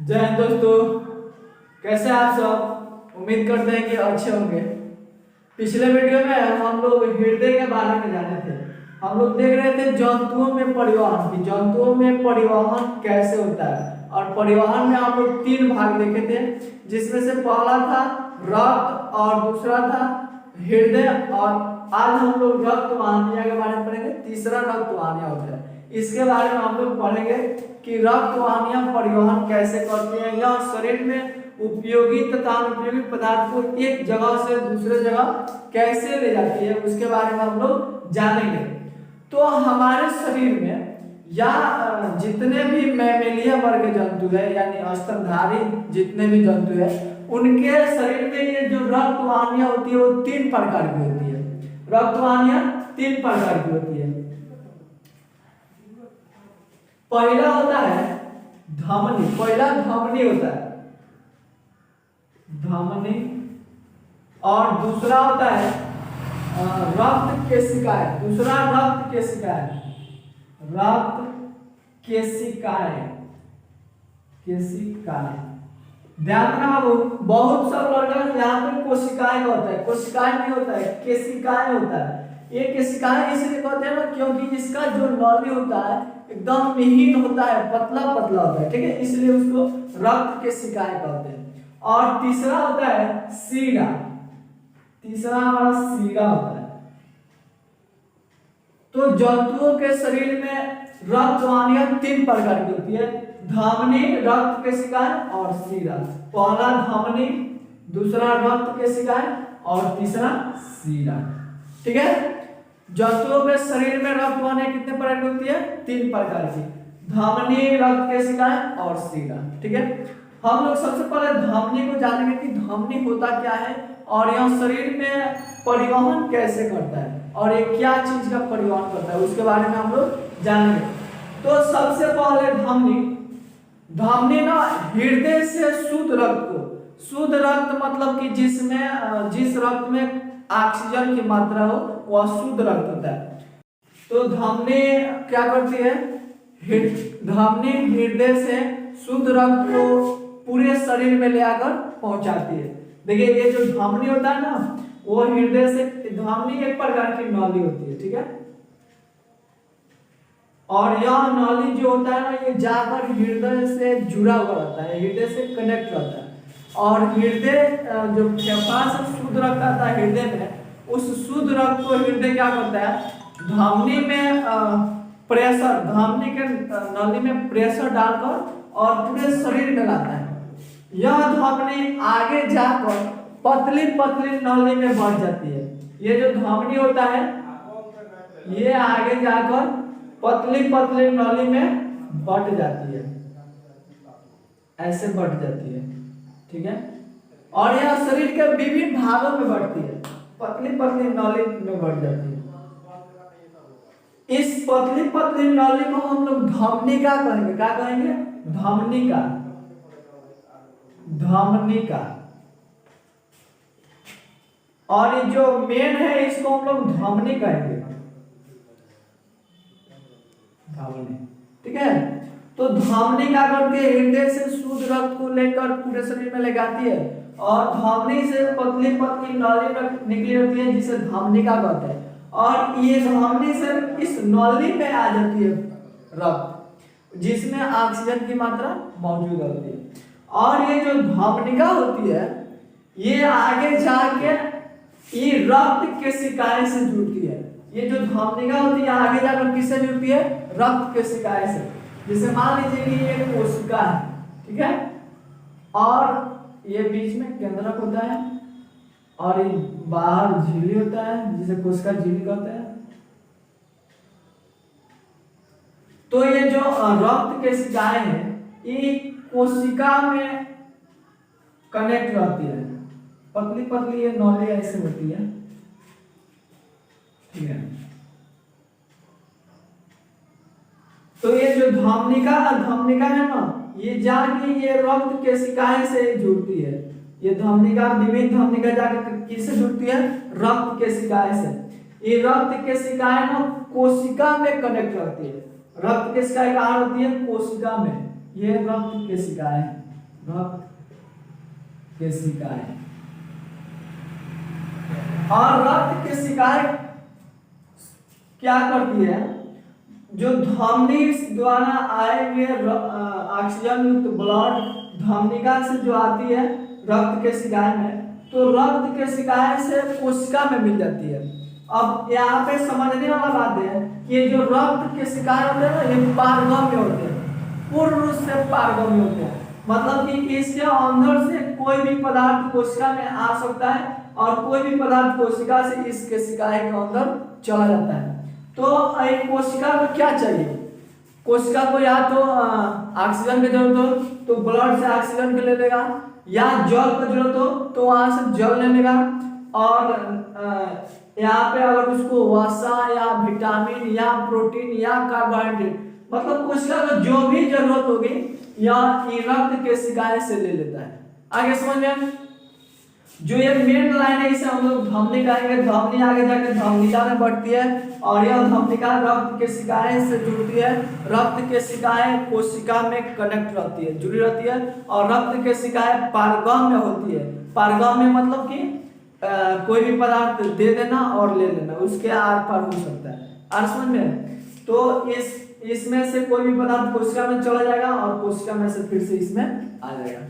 जय हिंद दोस्तों, कैसे हैं आप सब। उम्मीद करते हैं कि अच्छे होंगे। पिछले वीडियो में हम लोग हृदय के बारे में जाने थे। हम लोग देख रहे थे जंतुओं में परिवहन की, जंतुओं में परिवहन कैसे होता है। और परिवहन में हम लोग 3 भाग देखे थे, जिसमें से पहला था रक्त और दूसरा था हृदय, और आज हम लोग रक्त वाहिनियां के बारे में पढ़ेंगे। तीसरा रक्त वाहिनियां होता है, इसके बारे में हम लोग पढ़ेंगे कि रक्त वाहिनियां परिवहन कैसे करती हैं या शरीर में उपयोगी तथा अनुपयोगी पदार्थ को एक जगह से दूसरे जगह कैसे ले जाती है, उसके बारे में हम लोग जानेंगे। तो हमारे शरीर में या जितने भी मैमेलिया वर्ग जंतु है, यानी स्तनधारी जितने भी जंतु है, उनके शरीर में ये जो रक्त वाहिनियां होती है वो 3 प्रकार की होती है। रक्त वाहिनियां 3 प्रकार की होती है। पहला होता है धमनी, पहला धमनी होता है धमनी, और दूसरा होता है रक्त केशिकाएं, दूसरा रक्त केशिकाएं, रक्त केशिकाएं, केशिकाएं। ध्यान रखना बाबू, बहुत सब लड़का यहाँ पे कोशिकाएं होता है, कोशिकाएं नहीं होता है, केशिकाएं होता है। ये केशिकाएं इसलिए कहते हैं ना, क्योंकि इसका जो नली होता है एकदम महीन होता है, पतला पतला होता है, ठीक है, इसलिए उसको रक्त केशिकाएं कहते हैं। और तीसरा होता है सीरा, तीसरा हमारा सीरा होता है। तो जंतुओं के शरीर में रक्त वाहिनियां 3 प्रकार की होती है, धमनी, रक्त केशिकाएं और सीरा। पहला धमनी, दूसरा रक्त केशिकाएं और तीसरा सीरा, ठीक है। जंतुओं के शरीर में रक्त वाहिनियां कितने प्रकार की होती है? 3 प्रकार की, धमनी, रक्त केशिकाएं और सीरा, ठीक है। हम लोग सबसे पहले धमनी को जानेंगे कि धमनी होता क्या है और यह शरीर में परिवहन कैसे करता है और ये क्या चीज का परिवहन करता है, उसके बारे में हम लोग जानेंगे। तो सबसे पहले धमनी, धमनी ना हृदय से शुद्ध रक्त को, शुद्ध रक्त मतलब कि जिसमें जिस रक्त में ऑक्सीजन की मात्रा हो वह शुद्ध रक्त होता है। तो धमनी क्या करती है? धमनी हृदय से शुद्ध रक्त को पूरे शरीर में ले आकर पहुंचाती है। देखिए ये जो धमनी होता है ना, वो हृदय से, धमनी एक प्रकार की नली होती है, ठीक है। और यह नली जो होता है ना, ये जाकर हृदय से जुड़ा हुआ रहता है, हृदय से कनेक्ट रहता है। और हृदय जो फेफड़ा से शुद्ध रक्त आता है हृदय में, उस शुद्ध रक्त को हृदय क्या करता है? धमनी में प्रेशर, धमनी के नली में प्रेशर डालकर और पूरे शरीर में लाता है। यह धमनी आगे जाकर पतली पतली नली में बढ़ जाती है। ये जो धमनी होता है ये आगे जाकर पतली पतली नली में बढ़ जाती है, ऐसे बढ़ जाती है, ठीक है। और यह शरीर के विभिन्न भागों में बढ़ती है, पतली पतली नली में बढ़ जाती है। इस पतली पतली नली को हम लोग धमनिका कहेंगे। क्या कहेंगे? धमनिका, धमनिका। और ये जो मेन है इसको हम लोग धमनी कहेंगे, धमनी, ठीक है। तो धमनी क्या करती है? हृदय से शुद्ध रक्त को लेकर पूरे शरीर में ले जाती है और धमनी से पतली पतली नली निकली होती है जिसे धमनिका कहते हैं। और ये धमनी से इस नली में आ जाती है रक्त, जिसमें ऑक्सीजन की मात्रा मौजूद होती है। और ये जो धमनिका होती है ये आगे जाके ये रक्त केशिकाएं से जुड़ती है। ये जो धमनिका होती है आगे जाकर किससे जुड़ती है? रक्त केशिकाएं से। जैसे मान लीजिए कि ये कोशिका है, ठीक है, और ये बीच में केंद्रक होता है और ये बाहर झिल्ली होता है जिसे कोशिका झिल्ली कहते हैं। तो ये जो रक्त केशिकाएं हैं ये कोशिका में कनेक्ट रहती है, पतली पतली ये नली ऐसे होती है, ठीक है। तो ये जो धमनिका है ना, ये जाके ये रक्त केशिकाएं से जुड़ती है। ये धमनिका, विभिन्न धमनिका जाके किससे जुड़ती है? रक्त केशिकाएं से। ये रक्त केशिकाएं ना कोशिका में कनेक्ट रहती है। रक्त केशिकाएं कहाँ होती है? कोशिका में। ये रक्त केशिकाएं, रक्त केशिकाएं। और रक्त केशिकाएं क्या करती है, जो धमनी द्वारा आए हुए ऑक्सीजन युक्त ब्लड धमनिका से जो आती है रक्त केशिकाएं में, तो रक्त केशिकाएं से कोशिका में मिल जाती है। अब यहाँ पे समझने वाला बात है कि ये जो रक्त केशिकाएं होते हैं ना, ये पारगम्य होते हैं, पूर्ण रूप से पारगम्य होते हैं। मतलब कि इसके अंदर से कोई भी पदार्थ कोशिका में आ सकता है और कोई भी पदार्थ कोशिका से इस केशिकाएं के अंदर चला जाता है। तो एक कोशिका को क्या चाहिए, कोशिका को या तो ऑक्सीजन की जरूरत हो तो ब्लड से ऑक्सीजन के ले लेगा, या जल की जरूरत हो तो वहां से जल ले लेगा, और यहाँ पे अगर उसको वसा या विटामिन या प्रोटीन या कार्बोहाइड्रेट, मतलब कोशिका को जो भी जरूरत होगी या रक्त केशिकाएं से ले लेता है। आगे समझ में, जो ये मेन लाइन है इसे हम लोग धमनी कहेंगे। धमनी आगे जाके धमनिका में बढ़ती है और यह धमनिका रक्त केशिकाएं से जुड़ती है। रक्त केशिकाएं कोशिका में कनेक्ट रहती है, जुड़ी रहती है, और रक्त केशिकाएं पारगम्य होती है। पारगम्य मतलब कि कोई भी पदार्थ दे देना और ले लेना, उसके आर पार हो सकता है। आर समझ में, तो इसमें से कोई भी पदार्थ कोशिका में चला जाएगा और कोशिका में से फिर से इसमें आ जाएगा।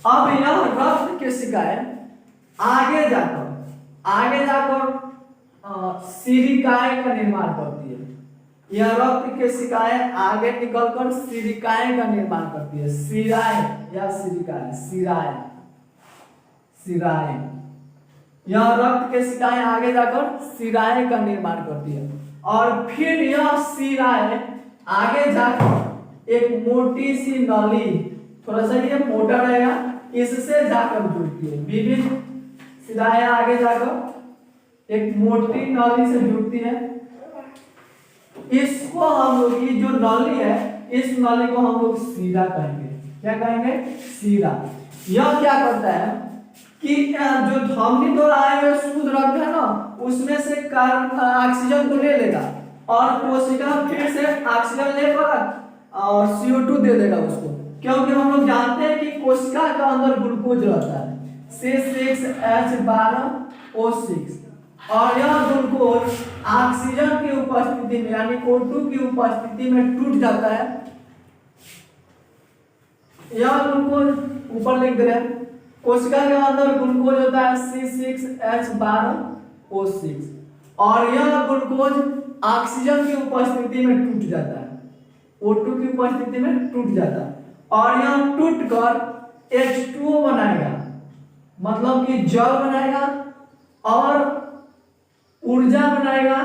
अब यह रक्त केशिकाएं आगे जाकर सिरिकाएं का निर्माण करती है। यह रक्त केशिकाएं आगे निकलकर सिरिकाएं का निर्माण करती है। सिराएं या सिरिकाएं, सिराएं। यह रक्त केशिकाएं आगे जाकर सिराएं का निर्माण करती है, और फिर यह सिराएं आगे जाकर एक मोटी सी नली, थोड़ा सा ये मोटा रहेगा, इससे जाकर जुड़ती है। विभिन्न सिराएं आगे जाकर एक मोटी नली से जुड़ती है। इसको हम लोग, ये जो नली है, इस नली को हम लोग सीरा कहेंगे। क्या कहेंगे? सीरा। यह क्या करता है कि जो धमनी द्वारा आए हुए शुद्ध रक्त है ना, उसमें से ऑक्सीजन को ले लेगा और कोशिका फिर से ऑक्सीजन लेकर और CO2 दे देगा उसको, क्योंकि हम लोग जानते हैं कि कोशिका के अंदर ग्लूकोज रहता है C6H12O6, और यह ग्लूकोज ऑक्सीजन की उपस्थिति में यानी O2 की उपस्थिति में टूट जाता है। यह ग्लूकोज ऊपर लिख दे रहे हैं, कोशिका के अंदर ग्लूकोज होता है C6H12O6, और यह ग्लूकोज ऑक्सीजन की उपस्थिति में टूट जाता है, O2 की उपस्थिति में टूट जाता है, और यह टूटकर H2O बनाएगा, मतलब कि जल बनाएगा और ऊर्जा बनाएगा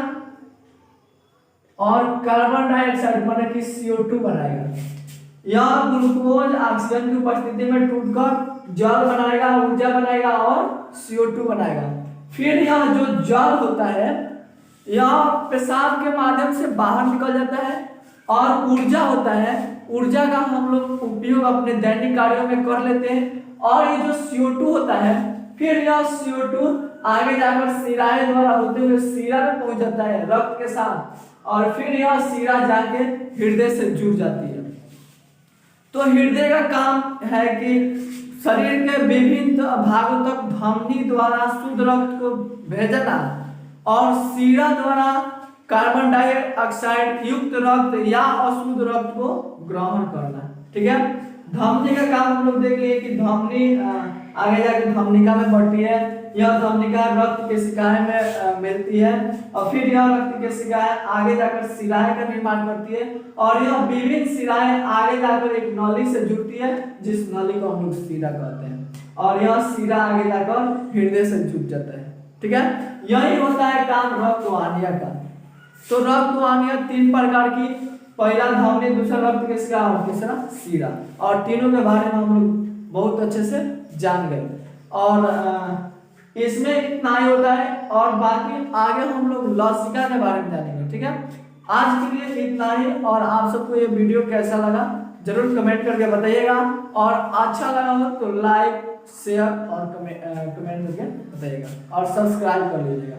और कार्बन डाइऑक्साइड माने कि CO2 बनाएगा। यह ग्लूकोज ऑक्सीजन की उपस्थिति में टूटकर जल बनाएगा, ऊर्जा बनाएगा और CO2 बनाएगा। फिर यह जो जल होता है यह पेशाब के माध्यम से बाहर निकल जाता है, और ऊर्जा होता है, ऊर्जा का हम लोग उपयोग अपने दैनिक कार्यों में कर लेते हैं। और ये जो CO2 होता है, फिर यह CO2 आगे जाकर सिराएं द्वारा होते हुए सिरा में पहुंच जाता है रक्त के साथ, और फिर यह सिरा जाके हृदय से जुड़ जाती है। तो हृदय का काम है कि शरीर के विभिन्न भागों तक धमनी द्वारा शुद्ध रक्त को भेजना और सिरा द्वारा कार्बन डाइऑक्साइड युक्त रक्त या अशुद्ध रक्त को ग्रहण करना। ठीक है, धमनी का काम हम लोग देख लिए कि धमनी आगे जाकर धमनिका में बढ़ती है। यह धमनिका रक्त केशिकाएं में मिलती है, और फिर यह रक्त केशिकाएं आगे जाकर सिराएं का निर्माण करती है, और यह विभिन्न सिराएं आगे जाकर एक नली से जुड़ती है, जिस नली को हम लोग सिरा कहते हैं, और यह सिरा आगे जाकर हृदय से जुड़ जाता है। ठीक है, यही होता है काम रक्त वाहिनिया का। तो रक्त वाहिनिया 3 प्रकार की, पहला धमनी, दूसरा रक्त केशिका और तीसरा सिरा, और तीनों के बारे में हम लोग बहुत अच्छे से जान गए। और इसमें इतना ही होता है, और बाकी आगे हम लोग लसिका के बारे में जानेंगे। ठीक है, आज के लिए इतना ही, और आप सबको ये वीडियो कैसा लगा जरूर कमेंट करके बताइएगा, और अच्छा लगा हो तो लाइक, शेयर और कमेंट करके बताइएगा, और सब्सक्राइब कर लीजिएगा।